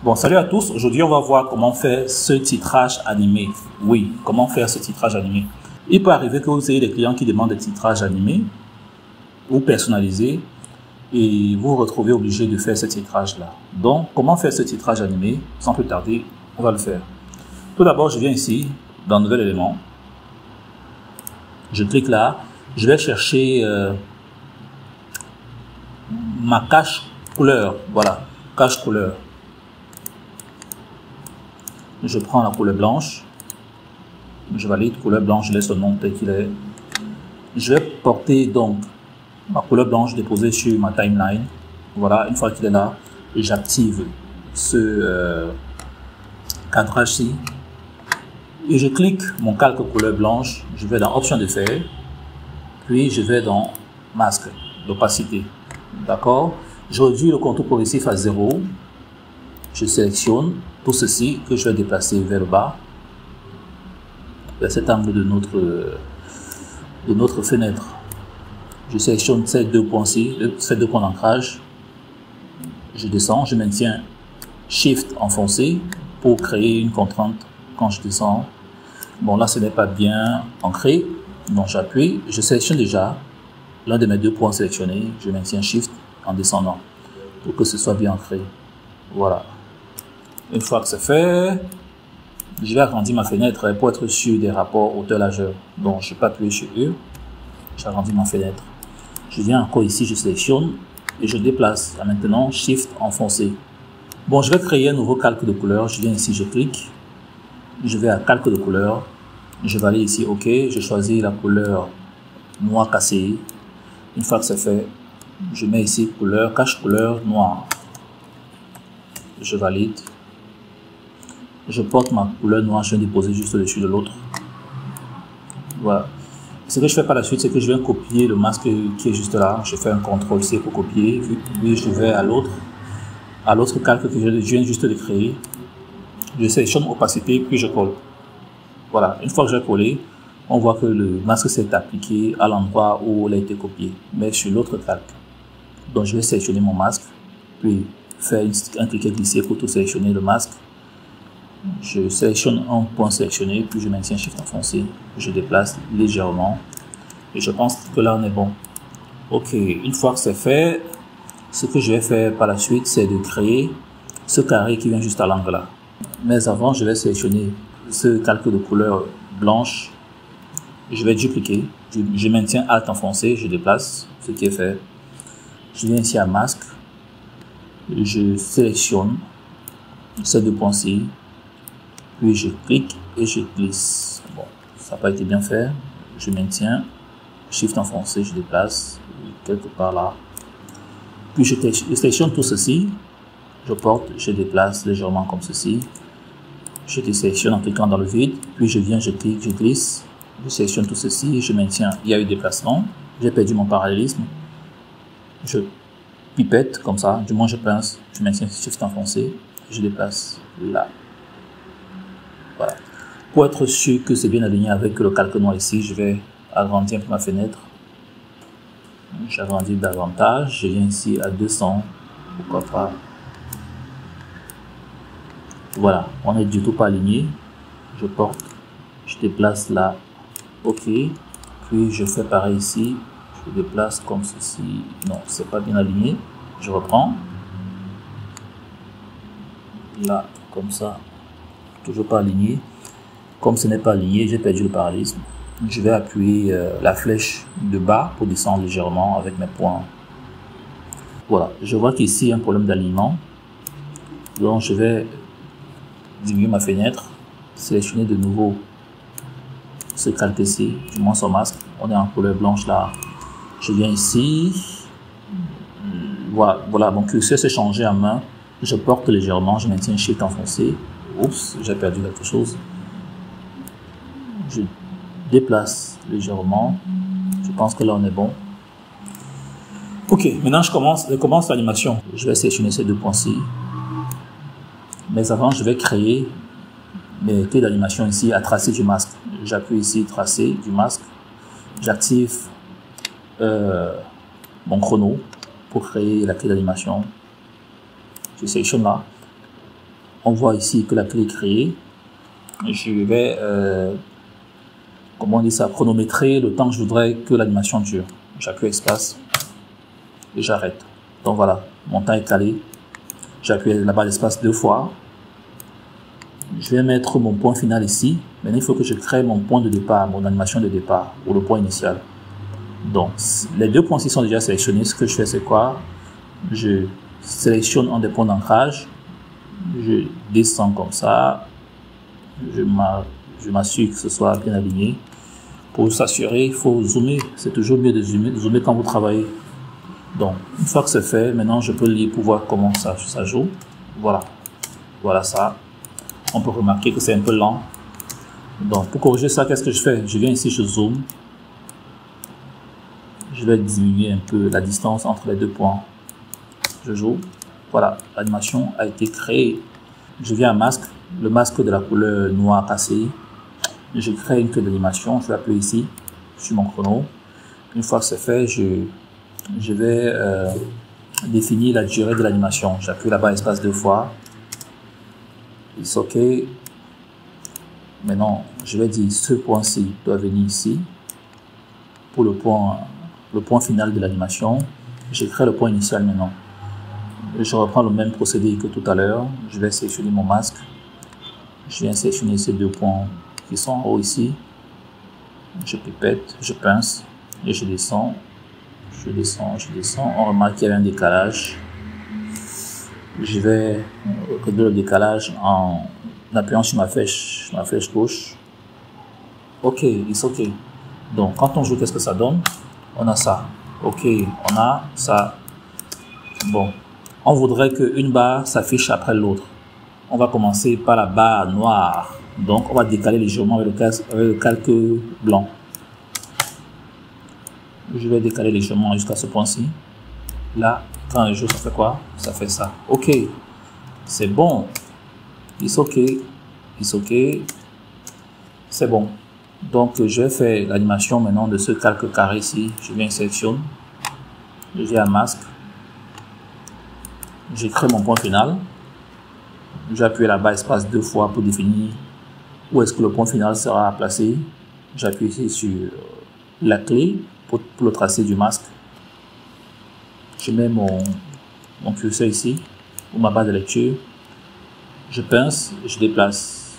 Bon, salut à tous. Aujourd'hui, on va voir comment faire ce titrage animé. Oui, comment faire ce titrage animé. Il peut arriver que vous ayez des clients qui demandent des titrages animés ou personnalisés et vous vous retrouvez obligé de faire ce titrage-là. Donc, comment faire ce titrage animé? Sans plus tarder, on va le faire. Tout d'abord, je viens ici, dans Nouvel élément. Je clique là. Je vais chercher ma cache couleur. Voilà, cache couleur. Je prends la couleur blanche. Je valide couleur blanche, je laisse le nom tel qu'il est. Je vais porter donc ma couleur blanche déposée sur ma timeline. Voilà, une fois qu'il est là, j'active ce cadrage-ci. Et je clique mon calque couleur blanche. Je vais dans option d'effet. Puis je vais dans masque, l'opacité. D'accord? Je réduis le contour progressif à 0. Je sélectionne tout ceci que je vais déplacer vers le bas, vers cet angle de notre fenêtre. Je sélectionne ces deux points-ci, ces deux points d'ancrage. Je descends, je maintiens Shift enfoncé pour créer une contrainte quand je descends. Bon, là, ce n'est pas bien ancré, donc j'appuie. Je sélectionne déjà l'un de mes deux points sélectionnés. Je maintiens Shift en descendant pour que ce soit bien ancré. Voilà. Une fois que c'est fait, je vais agrandir ma fenêtre pour être sûr des rapports hauteur-largeur. Donc, je peux appuyer sur E. J'agrandis ma fenêtre. Je viens encore ici, je sélectionne et je déplace. Maintenant, Shift enfoncé. Bon, je vais créer un nouveau calque de couleur. Je viens ici, je clique. Je vais à calque de couleur. Je valide ici OK. Je choisis la couleur noir cassé. Une fois que c'est fait, je mets ici couleur, cache couleur noir. Je valide. Je porte ma couleur noire, je viens déposer juste au-dessus de l'autre. Voilà. Ce que je fais par la suite, c'est que je viens copier le masque qui est juste là. Je fais un CTRL-C pour copier. Puis je vais à l'autre calque que je viens juste de créer. Je sélectionne opacité, puis je colle. Voilà. Une fois que j'ai collé, on voit que le masque s'est appliqué à l'endroit où il a été copié, mais sur l'autre calque. Donc je vais sélectionner mon masque, puis faire un cliquet glissé pour tout sélectionner le masque. Je sélectionne un point sélectionné, puis je maintiens Shift enfoncé. Je déplace légèrement. Et je pense que là, on est bon. Ok, une fois que c'est fait, ce que je vais faire par la suite, c'est de créer ce carré qui vient juste à l'angle là. Mais avant, je vais sélectionner ce calque de couleur blanche. Je vais dupliquer. Je maintiens Alt enfoncé, je déplace, ce qui est fait. Je viens ici à masque. Je sélectionne ces deux points-ci. Puis je clique et je glisse. Bon, ça n'a pas été bien fait. Je maintiens. Shift enfoncé, je déplace quelque part là. Puis je sélectionne tout ceci. Je porte, je déplace légèrement comme ceci. Je désélectionne en cliquant dans le vide. Puis je viens, je clique, je glisse. Je sélectionne tout ceci et je maintiens. Il y a eu déplacement. J'ai perdu mon parallélisme. Je pipette comme ça. Du moins je pince. Je maintiens Shift enfoncé. Je déplace là. Voilà. Pour être sûr que c'est bien aligné avec le calque noir ici, je vais agrandir un peu ma fenêtre. J'agrandis davantage. Je viens ici à 200. Pourquoi pas. Voilà. On n'est du tout pas aligné. Je porte. Je déplace là. OK. Puis je fais pareil ici. Je déplace comme ceci. Non, c'est pas bien aligné. Je reprends. Là, comme ça. Toujours pas aligné. Comme ce n'est pas aligné, j'ai perdu le parallélisme. Je vais appuyer la flèche de bas pour descendre légèrement avec mes points. Voilà, je vois qu'ici il y a un problème d'alignement. Donc je vais diminuer ma fenêtre, sélectionner de nouveau ce calque-ci, du moins son masque. On est en couleur blanche là. Je viens ici. Voilà, mon curseur s'est changé en main. Je porte légèrement, je maintiens Shift enfoncé. Oups, j'ai perdu quelque chose. Je déplace légèrement. Je pense que là on est bon. Ok, maintenant je commence l'animation. Je vais sélectionner ces deux points-ci. Mais avant, je vais créer mes clés d'animation ici à tracer du masque. J'appuie ici tracer du masque. J'active mon chrono pour créer la clé d'animation. Je sélectionne là. on voit ici que la clé est créée. Je vais, comment on dit ça, chronométrer le temps que je voudrais que l'animation dure. J'appuie espace et j'arrête. Donc voilà, mon temps est calé. J'appuie la barre d'espace 2 fois. Je vais mettre mon point final ici. Maintenant, il faut que je crée mon point de départ, mon animation de départ, ou le point initial. Donc, les 2 points-ci sont déjà sélectionnés. Ce que je fais, c'est quoi? Je sélectionne un des points d'ancrage. Je descends comme ça. Je m'assure que ce soit bien aligné. Pour s'assurer, il faut zoomer. C'est toujours mieux de zoomer quand vous travaillez. Donc, une fois que c'est fait, maintenant, je peux lire pour voir comment ça joue. Voilà. Voilà ça. On peut remarquer que c'est un peu lent. Donc, pour corriger ça, qu'est-ce que je fais? Je viens ici, je zoome. Je vais diminuer un peu la distance entre les 2 points. Je joue. Voilà, l'animation a été créée. Je viens à masque, le masque de la couleur noir cassé. Je crée une queue d'animation. Je vais appuyer ici sur mon chrono. Une fois que c'est fait, je vais définir la durée de l'animation. J'appuie là-bas espace 2 fois. C'est OK. Maintenant, je vais dire ce point-ci doit venir ici. Pour le point final de l'animation, je crée le point initial maintenant. Je reprends le même procédé que tout à l'heure. Je vais sélectionner mon masque. Je viens sélectionner ces 2 points qui sont en haut ici. Je pipette, je pince et je descends. Je descends. On remarque qu'il y a un décalage. Je vais régler le décalage en appuyant sur ma flèche gauche. OK, c'est OK. Donc, quand on joue, qu'est-ce que ça donne? On a ça. OK, on a ça. Bon, on voudrait qu'une barre s'affiche après l'autre. On va commencer par la barre noire. Donc, on va décaler légèrement avec le calque blanc. Je vais décaler légèrement jusqu'à ce point-ci. Là, quand je joue, ça fait quoi? Ça fait ça. OK. C'est bon. C'est OK. C'est OK. C'est bon. Donc, je vais faire l'animation maintenant de ce calque carré ici. Je viens sélectionner. Je viens à masque. J'ai créé mon point final. J'ai appuyé là-bas espace 2 fois pour définir où est-ce que le point final sera placé. J'appuie ici sur la clé pour le tracé du masque. Je mets mon curseur ici, ou ma barre de lecture. Je pince et je déplace.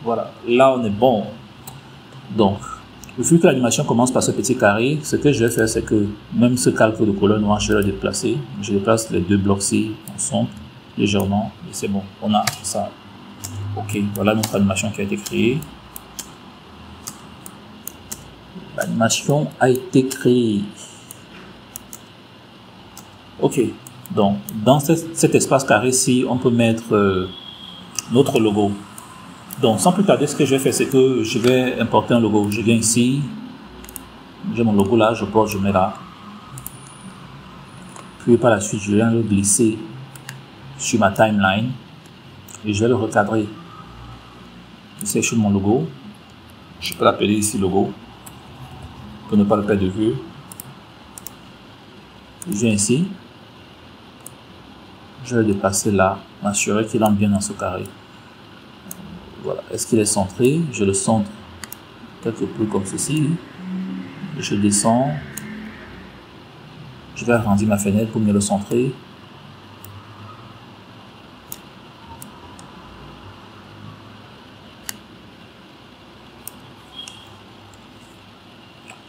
Voilà, là on est bon. Donc, vu que l'animation commence par ce petit carré, ce que je vais faire, c'est que même ce calque de couleur noire, je vais le déplacer. Je déplace les 2 blocs-ci ensemble, légèrement, et c'est bon. On a ça. OK, voilà notre animation qui a été créée. L'animation a été créée. OK, donc dans cet espace carré-ci, on peut mettre notre logo. Donc sans plus tarder, ce que je vais faire, c'est que je vais importer un logo. Je viens ici, j'ai mon logo là, je porte, je mets là. Puis par la suite, je viens le glisser sur ma timeline et je vais le recadrer. Je sélectionne mon logo. Je peux l'appeler ici logo pour ne pas le perdre de vue. Je viens ici. Je vais le déplacer là, m'assurer qu'il entre bien dans ce carré. Voilà. Est-ce qu'il est centré? Je le centre quelque peu comme ceci. Je descends. Je vais agrandir ma fenêtre pour mieux le centrer.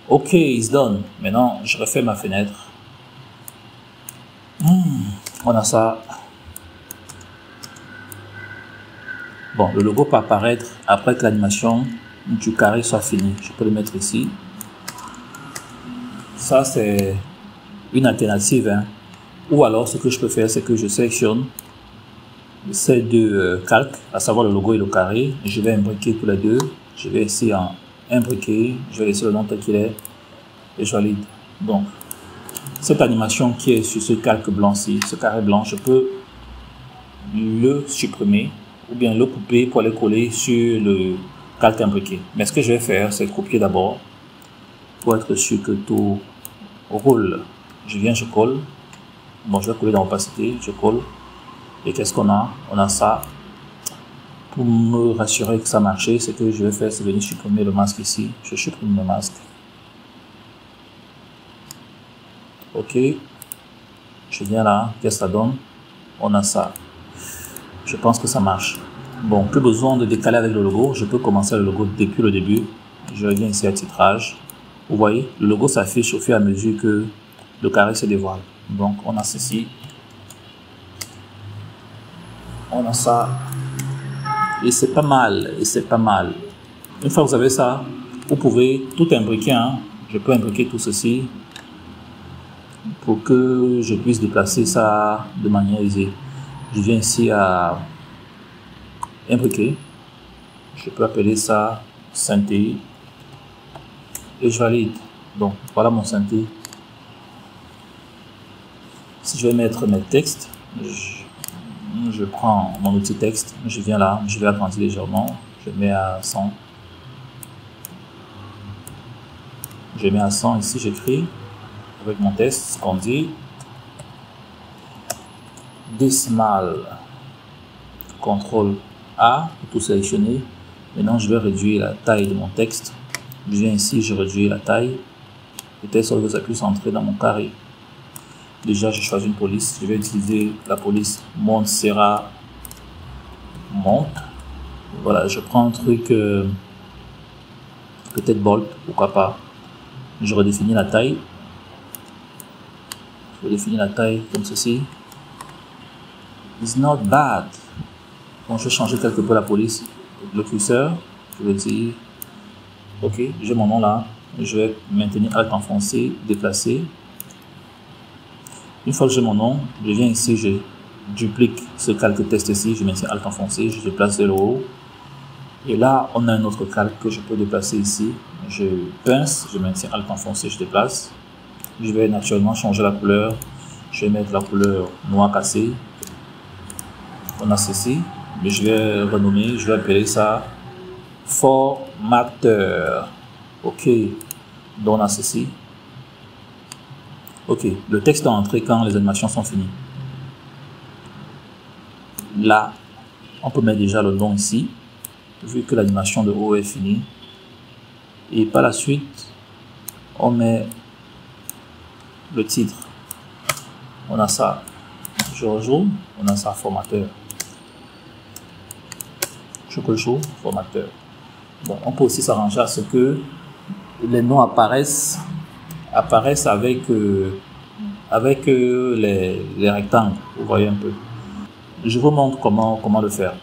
OK, it's done. Maintenant, je refais ma fenêtre. On a ça. Bon, le logo peut apparaître après que l'animation du carré soit finie. Je peux le mettre ici. Ça, c'est une alternative. Hein. Ou alors, ce que je peux faire, c'est que je sélectionne ces 2 calques, à savoir le logo et le carré. Je vais imbriquer tous les 2. Je vais ici en imbriquer. Je vais laisser le nom tel qu'il est. Et je valide. Donc, cette animation qui est sur ce calque blanc-ci, ce carré blanc, je peux le supprimer ou bien le couper pour le coller sur le calque imbriqué. Mais ce que je vais faire, c'est copier d'abord pour être sûr que tout roule. Je viens, je colle. Bon, je vais coller dans l'opacité, je colle. Et qu'est-ce qu'on a? On a ça. Pour me rassurer que ça marchait, ce que je vais faire, c'est venir supprimer le masque ici. Je supprime le masque. Ok. Je viens là. Qu'est-ce que ça donne? On a ça. Je pense que ça marche. Bon, plus besoin de décaler avec le logo. Je peux commencer le logo depuis le début. Je reviens ici à titrage. Vous voyez, le logo s'affiche au fur et à mesure que le carré se dévoile. Donc, on a ceci. On a ça. Et c'est pas mal. Et c'est pas mal. Une fois que vous avez ça, vous pouvez tout imbriquer. Hein. Je peux imbriquer tout ceci pour que je puisse déplacer ça de manière aisée. Je viens ici à imbriquer. Je peux appeler ça synthé. Et je valide. Donc, voilà mon synthé. Si je vais mettre mes textes, je prends mon outil texte, je viens là, je vais agrandir légèrement, je mets à 100. Je mets à 100 ici, j'écris avec mon test, ce qu'on dit. Décimal, CTRL A pour tout sélectionner. Maintenant, je vais réduire la taille de mon texte. Je viens ici, je réduis la taille. Peut-être que ça puisse entrer dans mon carré. Déjà, je choisis une police. Je vais utiliser la police Montserrat Monte. Voilà, je prends un truc peut-être Bolt, pourquoi pas. Je redéfinis la taille. Je redéfinis la taille comme ceci. It's not bad. Bon, je vais changer quelque peu la police. Le curseur, je vais dire ok, j'ai mon nom là. Je vais maintenir Alt enfoncé, déplacer. Une fois que j'ai mon nom, je viens ici, je duplique ce calque test ici, je maintiens Alt enfoncé, je déplace vers le haut. Et là, on a un autre calque que je peux déplacer ici. Je pince, je maintiens Alt enfoncé, je déplace. Je vais naturellement changer la couleur. Je vais mettre la couleur noir cassé. On a ceci, mais je vais renommer, je vais appeler ça formateur. Ok, donc on a ceci. Ok, le texte doit entrer quand les animations sont finies. Là, on peut mettre déjà le nom ici, vu que l'animation de haut est finie. Et par la suite, on met le titre. On a ça, je rejoue, on a ça, formateur. Je rejoue, formateur. Bon, on peut aussi s'arranger à ce que les noms apparaissent avec les rectangles. Vous voyez un peu. Je vous montre comment le faire.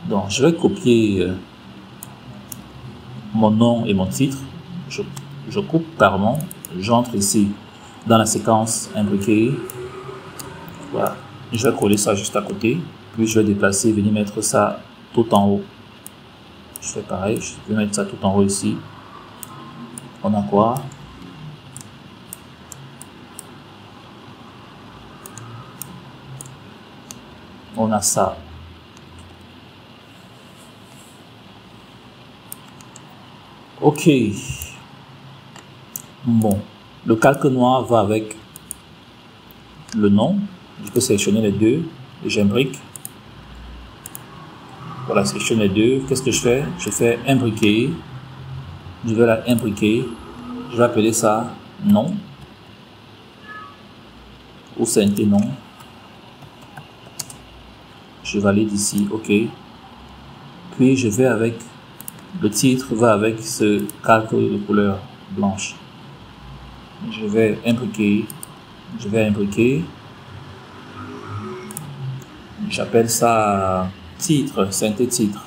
Donc, je vais copier mon nom et mon titre. Je coupe carrément. J'entre ici dans la séquence imbriquée. Voilà. Je vais coller ça juste à côté. Puis, je vais déplacer, venir mettre ça tout en haut. Je fais pareil. Je vais mettre ça tout en haut ici. On a quoi? On a ça. Ok. Bon. Le calque noir va avec le nom. Je peux sélectionner les deux. Et j'imbrique. Voilà, sélectionne les deux. Qu'est-ce que je fais? Je fais imbriquer. Je vais la imbriquer. Je vais appeler ça nom. Ou synthé nom. Je valide ici, ok. Puis je vais avec le titre, va avec ce calque de couleur blanche. Je vais imbriquer. Je vais imbriquer. J'appelle ça titre, synthé titre.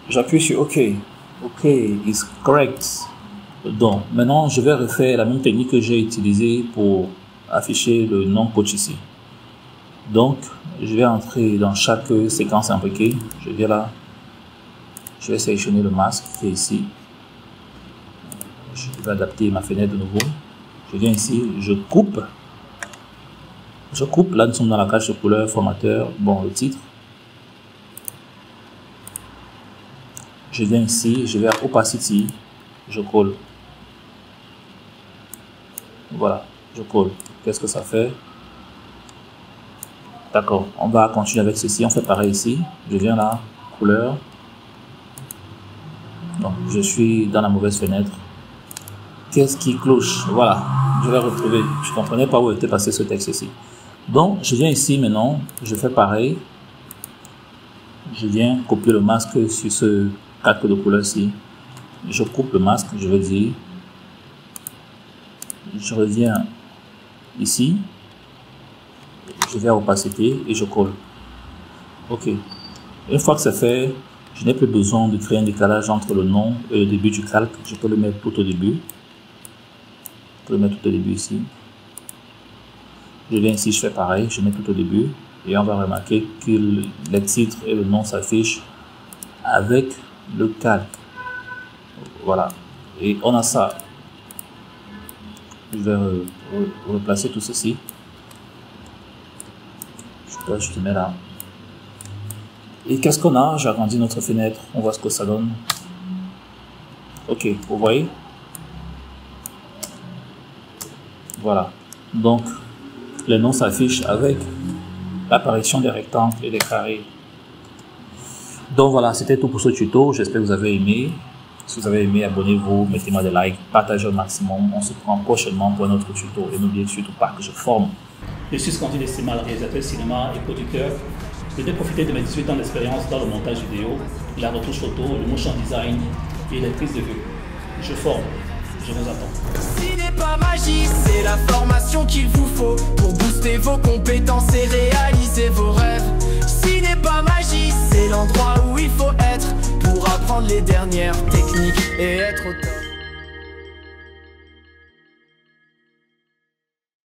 J'appuie sur OK. OK, is correct. Donc, maintenant, je vais refaire la même technique que j'ai utilisée pour afficher le nom coach ici. Donc, je vais entrer dans chaque séquence imbriquée. Je viens là. Je vais sélectionner le masque qui est ici. Je vais adapter ma fenêtre de nouveau. Je viens ici, je coupe. Je coupe. Là, nous sommes dans la cage de couleur, formateur. Bon, le titre. Je viens ici, je vais à Opacity. Je colle. Voilà, je colle. Qu'est-ce que ça fait? D'accord, on va continuer avec ceci. On fait pareil ici. Je viens là, couleur. Donc, je suis dans la mauvaise fenêtre. Qu'est-ce qui cloche? Voilà, je vais retrouver. Je ne comprenais pas où était passé ce texte ici. Donc, je viens ici maintenant. Je fais pareil. Je viens copier le masque sur ce calque de couleur ici. Je coupe le masque, je veux dire. Je reviens ici. Je vais à opacité et je colle. Ok. Une fois que c'est fait, je n'ai plus besoin de créer un décalage entre le nom et le début du calque. Je peux le mettre tout au début. Je peux le mettre tout au début ici. Je viens ici, je fais pareil, je mets tout au début. Et on va remarquer que les titres et le nom s'affichent avec le calque. Voilà. Et on a ça. Je vais replacer tout ceci. Je te mets là. Et qu'est-ce qu'on a? J'agrandis notre fenêtre. On voit ce que ça donne. Ok, vous voyez? Voilà. Donc, les noms s'affichent avec l'apparition des rectangles et des carrés. Donc voilà, c'était tout pour ce tuto. J'espère que vous avez aimé. Si vous avez aimé, abonnez-vous, mettez-moi des likes, partagez au maximum. On se prend prochainement pour un autre tuto. Et n'oubliez surtout pas que je forme. Je suis Scandi Destimal, réalisateur de cinéma et producteur. Je vais profiter de mes 18 ans d'expérience dans le montage vidéo, la retouche photo, le motion design et les prises de vue. Je forme. Je vous attends. Cinépa Magie, c'est la formation qu'il vous faut pour booster vos compétences et réaliser vos rêves. Cinépa Magie, c'est l'endroit où il faut être pour apprendre les dernières techniques et être au top.